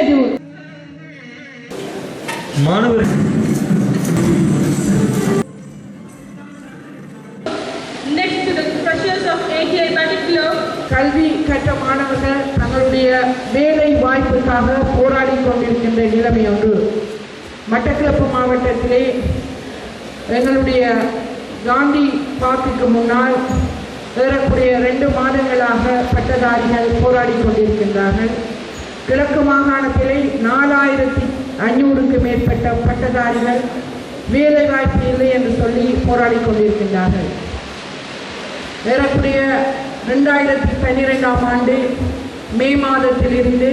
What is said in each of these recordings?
செய்து மாணவர் கல்வி கற்ற மாணவர்கள் தங்களுடைய வேலை வாய்ப்புக்காக போராடி கொண்டிருக்கின்ற நிலைமை ஒன்று. மட்டக்களப்பு மாவட்டத்திலே எங்களுடைய காந்தி பார்க்குக்கு முன்னால் ஏறக்குறைய 2 மாதங்களாக பட்டதாரிகள் போராடி கொண்டிருக்கின்றார்கள். கிழக்கு மாகாணத்திலே 4500க்கு மேற்பட்ட பட்டதாரிகள் வேலை வாய்ப்பு இல்லை என்று சொல்லி போராடி கொண்டிருக்கின்றார்கள். ஏறக்குறைய 2012ஆம் ஆண்டு மே மாதத்திலிருந்து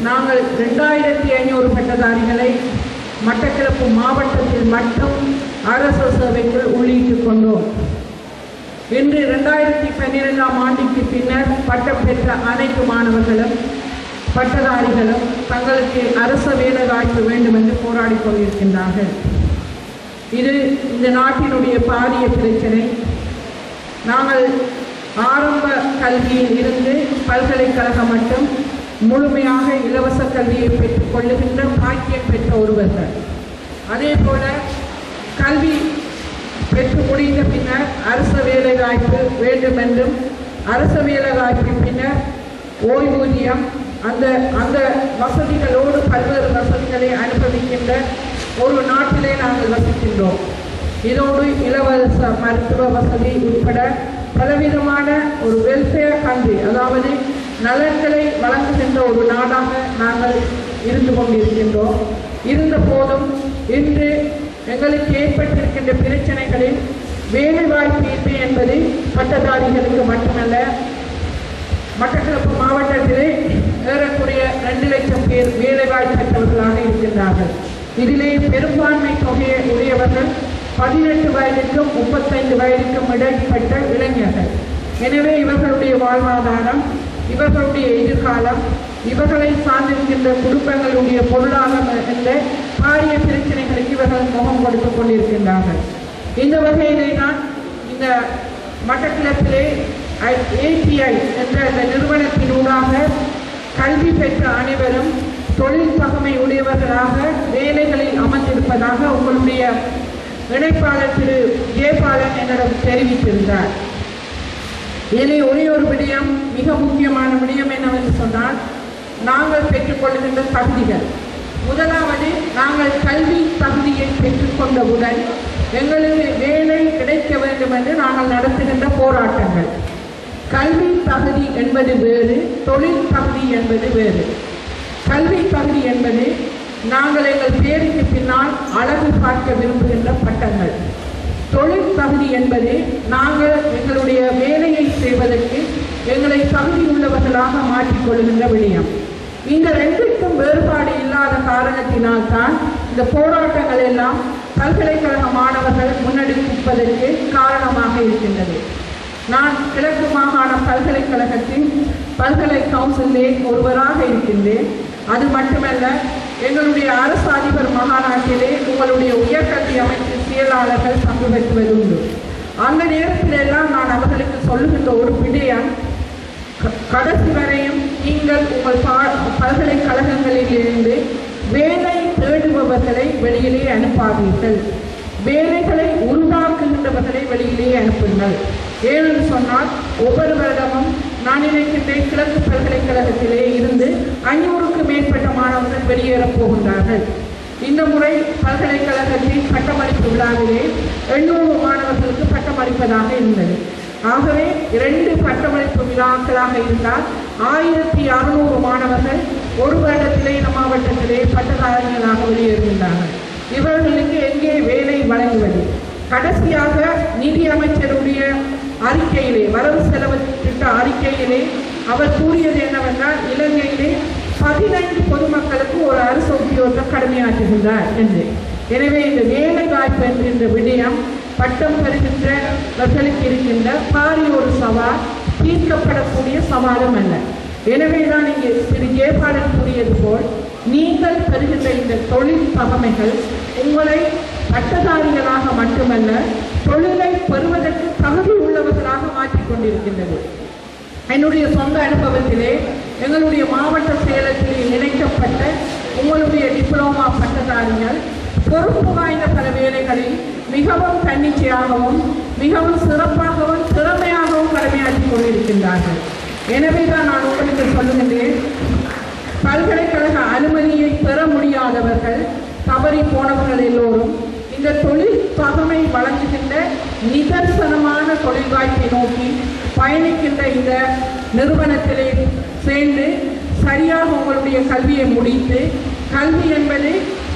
நாங்கள் 2500 பட்டதாரிகளை மட்டக்களப்பு மாவட்டத்தில் மட்டும் அரசு சேவைக்குள் உள்ளிட்டுக் கொண்டோம். இன்று 2012ஆம் ஆண்டுக்கு பின்னர் பட்டம் பெற்ற அனைத்து மாணவர்களும் பட்டதாரிகளும் தங்களுக்கு அரசு வேலை வாய்ப்பு வேண்டும் என்று போராடி கொண்டிருக்கின்றார்கள். இது இந்த நாட்டினுடைய பாரிய பிரச்சனை. நாங்கள் ஆரம்ப கல்வியில் இருந்து பல்கலைக்கழகம் மட்டும் முழுமையாக இலவச கல்வியை பெற்றுக் கொள்ளுகின்ற பாக்கியம் பெற்ற ஒருவர்கள். அதே போல கல்வி பெற்று முடிந்த பின்னர் அரசு வேலை வாய்ப்பு வேண்டும் என்றும் அரசு வேலை வாய்ப்பின் பின்னர் ஓய்வூதியம் அந்த வசதிகளோடு பல்வேறு வசதிகளை அனுபவிக்கின்ற ஒரு நாட்டிலே நாங்கள் வசிக்கின்றோம். இதோடு இலவச மருத்துவ வசதி உட்பட பலவிதமான ஒரு வெல்ஃபேர் கண்ட்ரி, அதாவது நலன்களை வழங்குகின்ற ஒரு நாடாக நாங்கள் இருந்து கொண்டிருக்கின்றோம். இருந்த போதும் இன்று எங்களுக்கு ஏற்பட்டிருக்கின்ற பிரச்சனைகளில் வேலைவாய்ப்பு இல்லை என்பது பட்டதாரிகளுக்கு மட்டுமல்ல, மட்டக்களப்பு மாவட்டத்திலே ஏறக்குறைய 2 லட்சம் பேர் வேலைவாய்ப்பு பெற்றவர்களாக இருக்கின்றார்கள். இதிலே பெரும்பான்மை தொகையை உடையவர்கள் 18 வயதுக்கும் 35 வயதுக்கும் இடைப்பட்ட இளைஞர்கள். எனவே இவர்களுடைய வாழ்வாதாரம், இவர்களுடைய எதிர்காலம், இவர்களை சார்ந்திருக்கின்ற குடும்பங்களுடைய பொருளாதாரம் என்ற பாரிய பிரச்சனைகளுக்கு இவர்கள் முகம் கொடுத்துக் கொண்டிருக்கின்றார்கள். இந்த வகையிலே தான் இந்த மட்டக்களப்பிலே ATI என்ற இந்த நிறுவனத்தினூடாக கல்வி பெற்ற அனைவரும் தொழில் தகமை உடையவர்களாக வேலைகளில் அமர்ந்திருப்பதாக உங்களுடைய இணைப்பாளர் திரு ஜெயபாலன் என்னிடம் தெரிவித்திருந்தார். இதிலே ஒரே ஒரு விடயம், மிக முக்கியமான விடயம் என்னவென்று சொன்னால், நாங்கள் பெற்றுக்கொள்கின்ற தகுதிகள். முதலாவது, நாங்கள் கல்வி தகுதியை பெற்றுக்கொண்டவுடன் எங்களுக்கு வேலை கிடைக்க வேண்டும் என்று நாங்கள் நடத்துகின்ற போராட்டங்கள். கல்வி தகுதி என்பது வேறு, தொழில் தகுதி என்பது வேறு. கல்வி தகுதி என்பது நாங்கள் எங்கள் பேருக்கு பின்னால் அழகு பார்க்க விரும்புகின்ற பட்டங்கள். தொழில் தகுதி என்பது நாங்கள் எங்களுடைய வேலையை செய்வதற்கு எங்களை தகுதி உள்ளவர்களாக மாற்றிக்கொள்கின்ற விடயம். இந்த 2க்கும் வேறுபாடு இல்லாத காரணத்தினால்தான் இந்த போராட்டங்கள் எல்லாம் பல்கலைக்கழக மாணவர்கள் முன்னெடுப்பதற்கு காரணமாக இருக்கின்றது. நான் கிழக்கு மாகாண பல்கலைக்கழகத்தின் பல்கலை கவுன்சிலே ஒருவராக இருக்கின்றேன். அது மட்டுமல்ல, எங்களுடைய அரசு அதிபர் மகாநாட்டிலே உங்களுடைய உயர்கல்வி அமைப்பு செயலாளர்கள் பங்கு பெற்றுவது உண்டு. அந்த நேரத்திலெல்லாம் நான் அவர்களுக்கு சொல்லுகின்ற ஒரு விடயம், கடைசி வரையும் நீங்கள் உங்கள் பல்கலைக்கழகங்களிலிருந்து வேலை தேடுபவர்களை வெளியிலே அனுப்பாதீர்கள், வேலைகளை உருவாக்குகின்றவர்களை வெளியிலே அனுப்புங்கள். ஏனென்று சொன்னால், ஒவ்வொரு வருடமும் நான் நினைக்கின்றேன் கிழக்கு பல்கலைக்கழகத்திலே இருந்து 500க்கு மேற்பட்ட மாணவர்கள் வெளியேறப் போகின்றார்கள். இந்த முறை பல்கலைக்கழகத்தின் பட்டமளிப்பு விழாவிலே 800 மாணவர்களுக்கு பட்டமளிப்பதாக இருந்தது. ஆகவே 2 பட்டமளிப்பு விழாக்களாக இருந்தால் 1600 மாணவர்கள் ஒரு வருடத்திலே மாவட்டத்திலே பட்டதாரிகளாக வெளியேறுகின்றார்கள். இவர்களுக்கு எங்கே வேலை வழங்குவது? கடைசியாக நிதி அமைச்சருடைய அறிக்கையிலே, வரவு செலவு திட்ட அறிக்கையிலே அவர் கூறியது என்னவென்றால், இலங்கையிலே 15 பொதுமக்களுக்கு ஒரு அரசு உத்தியோகத்தை கடமையாற்றுகின்றார் என்று. எனவே இந்த வேலை வாய்ப்பு என்கின்ற விடயம் பட்டம் பெறுகின்றவர்களுக்கு இருக்கின்ற பாரிய ஒரு சவால், தீர்க்கப்படக்கூடிய சவாலும் அல்ல. எனவேதான் இங்கே திரு ஜெயபாலன் கூறியது போல், நீங்கள் பெறுகின்ற இந்த தொழில் தகமைகள் உங்களை பட்டதாரிகளாக மட்டுமல்ல, தொழிலை பெறுவதற்கு தகுதி உள்ளவர்களாக மாற்றிக்கொண்டிருக்கின்றது. என்னுடைய சொந்த அனுபவத்திலே எங்களுடைய மாவட்ட செயலகத்திலே இணைக்கப்பட்ட உங்களுடைய டிப்ளோமா பட்டதாரிகள் பொறுப்பு வாய்ந்த பல வேலைகளில் மிகவும் தன்னிச்சையாகவும் மிகவும் சிறப்பாகவும் திறமையாகவும் கடமையாற்றிக் கொண்டிருக்கின்றார்கள். எனவே தான் நான் உங்களுக்கு சொல்லுகின்றேன், பல்கலைக்கழக அனுமதியை பெற முடியாதவர்கள், தவறி போனவர்கள் எல்லோரும் இந்த தொழில் பகமை வழங்குகின்ற நிதர்சனமான தொழில் வாய்ப்பை நோக்கி பயணிக்கின்ற இந்த நிறுவனத்திலே சேர்ந்து சரியாக உங்களுடைய கல்வியை முடித்து, கல்வி என்பது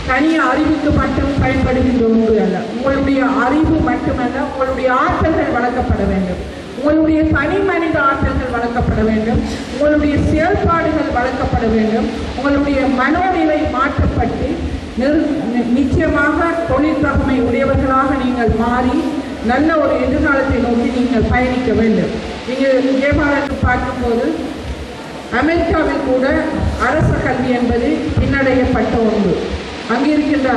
தனி அறிவுக்கு மட்டும் பயன்படுகின்ற ஒன்று அல்ல. உங்களுடைய அறிவு மட்டுமல்ல, உங்களுடைய ஆற்றல்கள் வளர்க்கப்பட வேண்டும், உங்களுடைய தனி மனித ஆற்றல்கள் வளர்க்கப்பட வேண்டும், உங்களுடைய செயல்பாடுகள் வளர்க்கப்பட வேண்டும், உங்களுடைய மனோநிலை மாற்றப்பட்டு நிச்சயமாக தொழில் தகமை உடையவர்களாக நீங்கள் மாறி நல்ல ஒரு எதிர்காலத்தை நோக்கி நீங்கள் பயணிக்க வேண்டும். நீங்கள் வியாபாரத்தை பார்க்கும்போது அமெரிக்காவில் கூட அரச கல்வி என்பது பின்னடையப்பட்ட ஒன்று. அங்கே இருக்கின்ற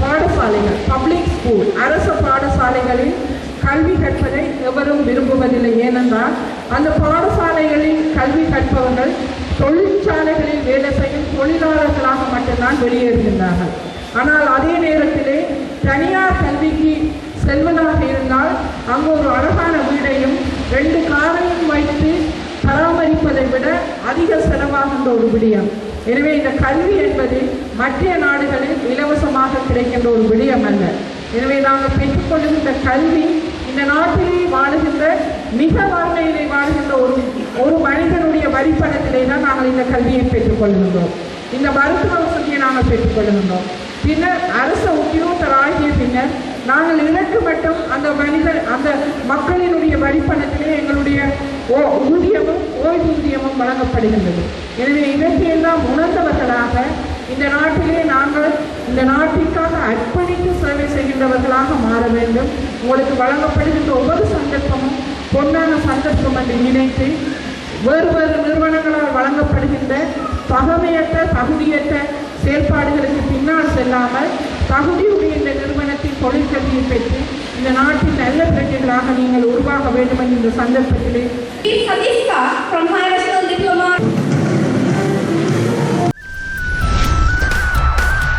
பாடசாலைகள், பப்ளிக் ஸ்கூல், அரச பாடசாலைகளில் கல்வி கற்பதை எவரும் விரும்புவதில்லை. ஏனென்றால் அந்த பாடசாலைகளில் கல்வி கற்பவர்கள் தொழிற்சாலைகளில் வேலை செய்யும் தொழிலாளர்களாக மட்டும்தான் வெளியேறுகின்றார்கள். ஆனால் அதே நேரத்திலே தனியார் கல்விக்கு செல்வதாக இருந்தால் அங்கு ஒரு அழகான வீடையும் 2 காரையும் வைத்து பராமரிப்பதை விட அதிக செலவாகின்ற ஒரு விடயம். எனவே இந்த கல்வி என்பது மற்ற நாடுகளில் இலவசமாக கிடைக்கின்ற ஒரு விடயம் அல்ல. எனவே நாங்கள் பெற்றுக்கொள்ளுகின்ற கல்வி இந்த நாட்டிலே வாழுகின்ற மிக வறுமையிலே வாழ்கின்ற ஒரு மனிதனுடைய வரிப்பணத்திலே தான் நாங்கள் இந்த கல்வியை பெற்றுக்கொள்கின்றோம். இந்த மருத்துவ வசதியை நாங்கள் பெற்றுக்கொள்கின்றோம். பின்னர் அரச உத்தியோகத்தராகிய பின்னர் நாங்கள் இலக்கு மட்டும் அந்த மக்களினுடைய வரிப்பணத்திலே எங்களுடைய ஊதியமும் ஓய்வூதியமும் வழங்கப்படுகின்றது. எனவே இவற்றையெல்லாம் உணர்ந்தவர்களாக இந்த நாட்டிலே நாங்கள் இந்த நாட்டிற்காக அர்ப்பணித்து சேவை செய்கின்றவர்களாக மாற வேண்டும். உங்களுக்கு வழங்கப்படுகின்ற ஒவ்வொரு சந்தர்ப்பமும் பொன்னான சந்தர்ப்பம் என்று நினைத்து வேறு வேறு நிறுவனங்களால் வழங்கப்படுகின்ற தகமையற்ற தகுதியற்ற செயல்பாடுகளுக்கு பின்னால் செல்லாமல் தகுதியுடைய இந்த நிறுவனத்தின் தொழிற்கல்வியை பெற்று இந்த நாட்டின் நல்ல பிரஜைகளாக நீங்கள் உருவாக வேண்டும் என்ற இந்த சந்தர்ப்பத்திலே